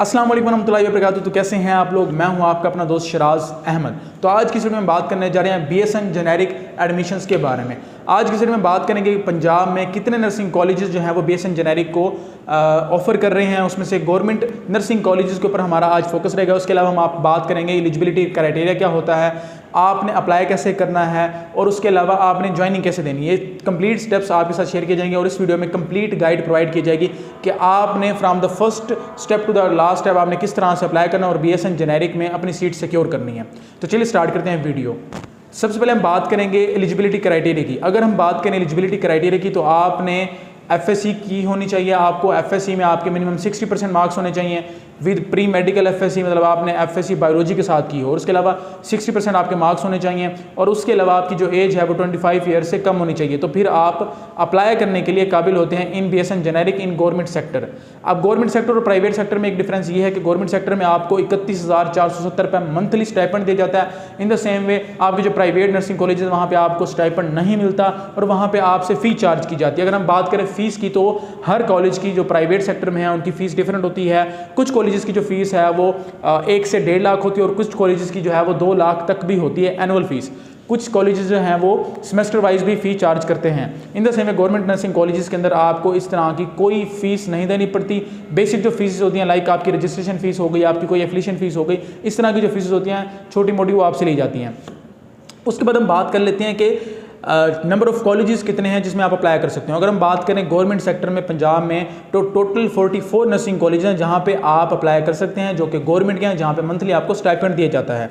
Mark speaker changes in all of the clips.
Speaker 1: अस्सलाम वालेकुम रहमतुल्लाहि व बरकातुहू। तो कैसे हैं आप लोग? मैं हूं आपका अपना दोस्त शराज अहमद। तो आज की वीडियो में बात करने जा रहे हैं BSN जेनेरिक एडमिशन्स के बारे में। आज की वीडियो में बात करेंगे कि पंजाब में कितने नर्सिंग कॉलेजेस जो हैं वो BSN जेनेरिक को ऑफर कर रहे हैं। उसमें से गवर्नमेंट नर्सिंग कॉलेजेस के ऊपर हमारा आज फोकस रहेगा। उसके अलावा हम आप बात करेंगे एलिजिबिलिटी क्राइटेरिया क्या होता है, आपने अप्लाई कैसे करना है और उसके अलावा आपने ज्वाइनिंग कैसे देनी है। ये कंप्लीट स्टेप्स आपके साथ शेयर किए जाएंगे और इस वीडियो में कंप्लीट गाइड प्रोवाइड की जाएगी कि आपने from the first step to the last step आपने किस तरह से अप्लाई करना है और BSN जेनेरिक में अपनी सीट सिक्योर करनी है। तो चलिए स्टार्ट करते हैं वीडियो। सबसे पहले हम बात करेंगे एलिजिबिलिटी क्राइटेरिया की। अगर हम बात करें एलिजिबिलिटी क्राइटेरिया की तो आपने FSC की होनी चाहिए। आपको FSC में आपके मिनिमम 60% मार्क्स होने चाहिए विद प्री मेडिकल FSC, मतलब आपने FSC बायोलॉजी के साथ की हो और उसके अलावा 60% आपके मार्क्स होने चाहिए और उसके अलावा आपकी जो एज है वो 25 ईयर से कम होनी चाहिए। तो फिर आप अप्लाई करने के लिए काबिल होते हैं इन BSN generic in government sector. अब गवर्नमेंट सेक्टर और प्राइवेट सेक्टर में एक डिफरेंस ये है कि गवर्नमेंट सेक्टर में आपको 31,470 रुपये मंथली स्टाइपेंड दिया जाता है। इन द सेम वे आपके जो प्राइवेट नर्सिंग कॉलेज है वहाँ पर आपको स्टाइपेंड नहीं मिलता और वहाँ पर आपसे फ़ी चार्ज की जाती है। अगर हम बात करें फ़ीस की तो हर कॉलेज की जो प्राइवेट सेक्टर में है उनकी फ़ीस डिफरेंट होती है। कुछ कॉलेजेस की जो फीस है वो 1 से 1.5 लाख होती है और कुछ कॉलेजेस की जो है वो 2 लाख तक भी होती है एनुअल फीस। कुछ कॉलेजेस जो हैं वो सेमेस्टर वाइज भी फ़ी चार्ज करते हैं। In the same government nursing colleges के अंदर आपको इस तरह की कोई फ़ीस नहीं देनी पड़ती। बेसिक जो फीस होती हैं लाइक आपकी रजिस्ट्रेशन फ़ीस हो गई, आपकी कोई एफिलिएशन फ़ीस हो गई, इस तरह की जो फीस होती हैं छोटी मोटी वो आपसे ली जाती हैं। उसके बाद हम बात कर लेते हैं कि नंबर ऑफ़ कॉलेजेस कितने हैं जिसमें आप अप्लाई कर सकते हो। अगर हम बात करें गवर्नमेंट सेक्टर में पंजाब में तो टोटल 44 नर्सिंग कॉलेज हैं जहां पे आप अप्लाई कर सकते हैं, जो कि गवर्नमेंट के हैं, जहां पे मंथली आपको स्टाइपेंड दिया जाता है।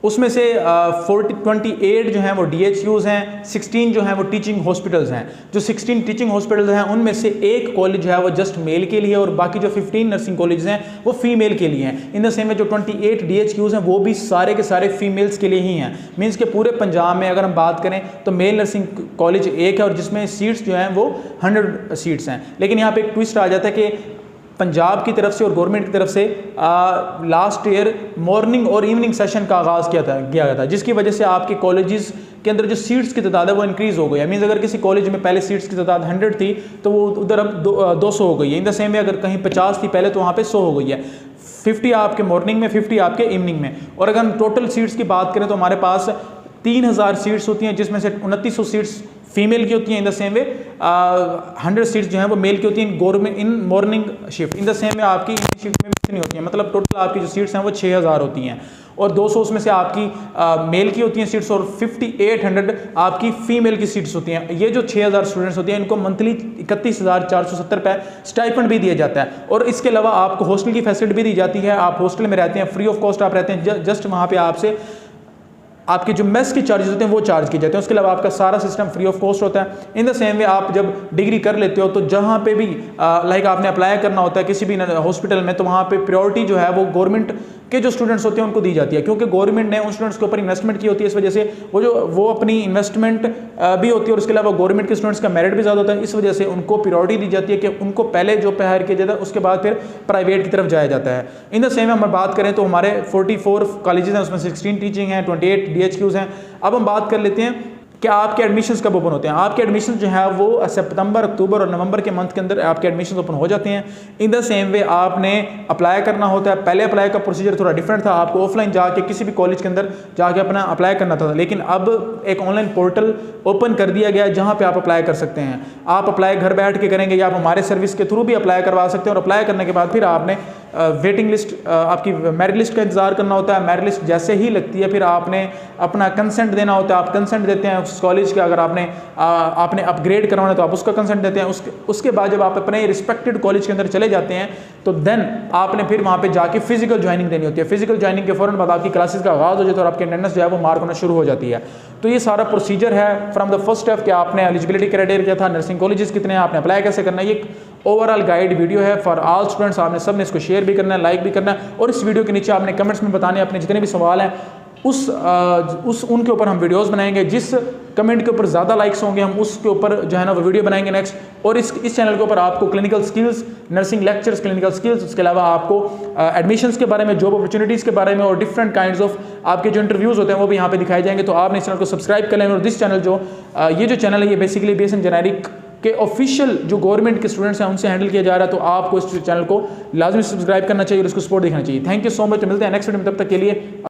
Speaker 1: उसमें से 28 जो हैं वो DHUs हैं, 16 जो हैं वो टीचिंग हॉस्पिटल्स हैं। जो 16 टीचिंग हॉस्पिटल्स हैं उनमें से एक कॉलेज जो है वो जस्ट मेल के लिए और बाकी जो 15 नर्सिंग कॉलेज हैं वो फीमेल के लिए हैं। इन द सेम में जो 28 DHUs हैं वो भी सारे के सारे फीमेल्स के लिए ही हैं। मीन्स के पूरे पंजाब में अगर हम बात करें तो मेल नर्सिंग कॉलेज एक है और जिसमें सीट्स जो हैं वो 100 सीट्स हैं। लेकिन यहाँ पर एक ट्विस्ट आ जाता है कि पंजाब की तरफ से और गवर्नमेंट की तरफ से लास्ट ईयर मॉर्निंग और इवनिंग सेशन का आगाज़ किया गया था, जिसकी वजह से आपके कॉलेजेस के अंदर जो सीट्स की तादाद है वो इंक्रीज़ हो गई है। मीन्स अगर किसी कॉलेज में पहले सीट्स की तादाद 100 थी तो वो उधर अब 200 हो गई है। इन द सेम में अगर कहीं 50 थी पहले तो वहाँ पे 100 हो गई है। 50 आपके मॉर्निंग में, 50 आपके इवनिंग में। और अगर हम टोटल सीट्स की बात करें तो हमारे पास 3000 सीट्स होती हैं जिसमें से 2900 सीट्स फीमेल की होती हैं। In the same way 100 seats जो हैं वो मेल की होती हैं government in morning shift. In the same में आपकी शिफ्ट में मिक्स नहीं होती हैं, मतलब टोटल आपकी जो सीट्स हैं वो 6000 होती हैं और 200 उसमें से आपकी मेल की होती हैं सीट्स और 5800 आपकी फीमेल की सीट्स होती हैं। ये जो 6000 स्टूडेंट्स होती हैं इनको मंथली 31,470 रुपये स्टाइपेंड भी दिया जाता है और इसके अलावा आपको हॉस्टल की फैसिलिटी भी दी जाती है। आप हॉस्टल में रहते हैं, फ्री ऑफ कॉस्ट आप रहते हैं, जस्ट वहाँ पर आपसे आपके जो मेस के चार्जेस होते हैं वो चार्ज किए जाते हैं। उसके अलावा आपका सारा सिस्टम फ्री ऑफ कॉस्ट होता है। इन द सेम वे आप जब डिग्री कर लेते हो तो जहाँ पे भी लाइक आपने अप्लाई करना होता है किसी भी हॉस्पिटल में तो वहाँ पे प्रायोरिटी जो है वो गवर्नमेंट के जो स्टूडेंट्स होते हैं उनको दी जाती है, क्योंकि गवर्नमेंट ने उन स्टूडेंट्स के ऊपर इन्वेस्टमेंट की होती है। इस वजह से वो अपनी इन्वेस्टमेंट भी होती है और उसके अलावा गवर्नमेंट के स्टूडेंट्स का मेरिट भी ज़्यादा होता है। इस वजह से उनको प्रायोरिटी दी जाती है कि उनको पहले जो हायर किया जाता है उसके बाद फिर प्राइवेट की तरफ जाया जाता है। इन द सेम हम बात करें तो हमारे 44 कॉलेजेस हैं, उसमें 16 टीचिंग हैं, 28 DHUs हैं। अब हम बात कर लेते हैं कि आपके एडमिशन्स कब ओपन होते हैं। आपके एडमिशन जो है वो सितंबर, अक्टूबर और नवंबर के मंथ के अंदर आपके एडमिशन ओपन हो जाते हैं। इन द सेम वे आपने अप्लाई करना होता है। पहले अप्लाई का प्रोसीजर थोड़ा डिफरेंट था, आपको ऑफलाइन जाके किसी भी कॉलेज के अंदर जाके अपना अप्लाई करना था, लेकिन अब एक ऑनलाइन पोर्टल ओपन कर दिया गया है जहाँ पर आप अप्लाई कर सकते हैं। आप अप्लाई घर बैठ के करेंगे या आप हमारे सर्विस के थ्रू भी अप्लाई करवा सकते हैं और अप्लाई करने के बाद फिर आपने वेटिंग लिस्ट, आपकी मेरिट लिस्ट का इंतजार करना होता है। मेरिट लिस्ट जैसे ही लगती है फिर आपने अपना कंसेंट देना होता है। आप कंसेंट देते हैं उस कॉलेज का, अगर आपने अपग्रेड करवाना है तो आप उसका कंसेंट देते हैं। उसके बाद जब आप अपने रिस्पेक्टेड कॉलेज के अंदर चले जाते हैं तो देन आपने फिर वहाँ पे जाके फिजिकल ज्वाइनिंग देनी होती है। फिजिकल ज्वाइनिंग के फ़ौरन बाद आपकी क्लासेस का आगाज़ हो जाता है और आपकी अटेंडेंस जो है वो मार्क होना शुरू हो जाती है। तो ये सारा प्रोसीजर है फ्रॉम द फर्स्ट स्टेप कि आपने एलिजिबिलिटी क्राइटेरिया क्या था, नर्सिंग कॉलेजेस कितने हैं, आपने अप्लाई कैसे करना है। ये ओवरऑल गाइड वीडियो है फॉर ऑल स्टूडेंट्स। आपने सब ने इसको शेयर भी करना है, लाइक भी करना है और इस वीडियो के नीचे आपने कमेंट्स में बताने अपने जितने भी सवाल हैं उनके ऊपर हम वीडियोस बनाएंगे। जिस कमेंट के ऊपर ज़्यादा लाइक्स होंगे हम उसके ऊपर जो है ना वो वीडियो बनाएंगे नेक्स्ट। और इस चैनल के ऊपर आपको clinical skills, nursing lectures, clinical skills, उसके अलावा आपको एडमिशन्स के बारे में, जॉब अपॉर्चुनिटीज़ के बारे में और डिफरेंट काइंड्स ऑफ आपके जो इंटरव्यूज़ होते हैं वो भी यहाँ पे दिखाए जाएंगे। तो आपने इस चैनल को सब्सक्राइब कर लें। और दिस चैनल ये जो चैनल है ये बेसिकली BSN जेनेरिक कि ऑफिशियल जो गवर्नमेंट के स्टूडेंट्स हैं उनसे हैंडल किया जा रहा है, तो आपको इस चैनल को लाजमी सब्सक्राइब करना चाहिए और इसको सपोर्ट देखना चाहिए। थैंक यू सो मच, मिलते हैं नेक्स्ट वीडियो में, तब तक के लिए